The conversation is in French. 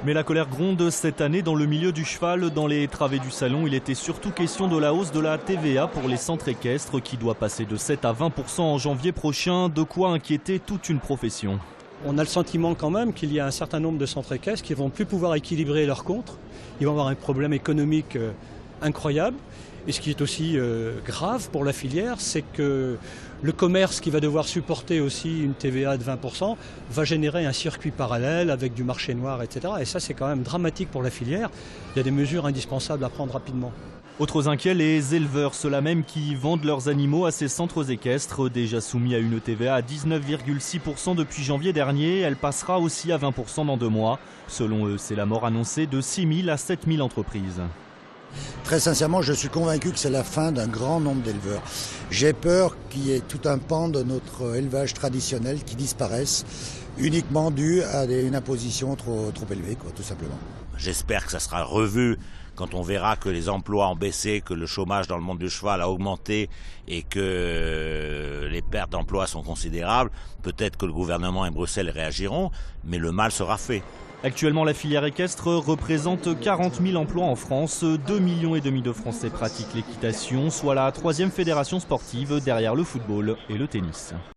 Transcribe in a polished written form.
Mais la colère gronde cette année dans le milieu du cheval. Dans les travées du salon, il était surtout question de la hausse de la TVA pour les centres équestres qui doit passer de 7 à 20% en janvier prochain, de quoi inquiéter toute une profession. On a le sentiment quand même qu'il y a un certain nombre de centres équestres qui ne vont plus pouvoir équilibrer leurs comptes. Ils vont avoir un problème économique incroyable. Et ce qui est aussi grave pour la filière, c'est que le commerce qui va devoir supporter aussi une TVA de 20% va générer un circuit parallèle avec du marché noir, etc. Et ça, c'est quand même dramatique pour la filière. Il y a des mesures indispensables à prendre rapidement. Autres inquiets, les éleveurs, ceux-là même qui vendent leurs animaux à ces centres équestres, déjà soumis à une TVA à 19,6% depuis janvier dernier. Elle passera aussi à 20% dans 2 mois. Selon eux, c'est la mort annoncée de 6 000 à 7 000 entreprises. Très sincèrement, je suis convaincu que c'est la fin d'un grand nombre d'éleveurs. J'ai peur qu'il y ait tout un pan de notre élevage traditionnel qui disparaisse, uniquement dû à une imposition trop élevée, tout simplement. J'espère que ça sera revu quand on verra que les emplois ont baissé, que le chômage dans le monde du cheval a augmenté et que les pertes d'emplois sont considérables. Peut-être que le gouvernement et Bruxelles réagiront, mais le mal sera fait. Actuellement, la filière équestre représente 40 000 emplois en France. 2,5 millions de Français pratiquent l'équitation, soit la 3e fédération sportive derrière le football et le tennis.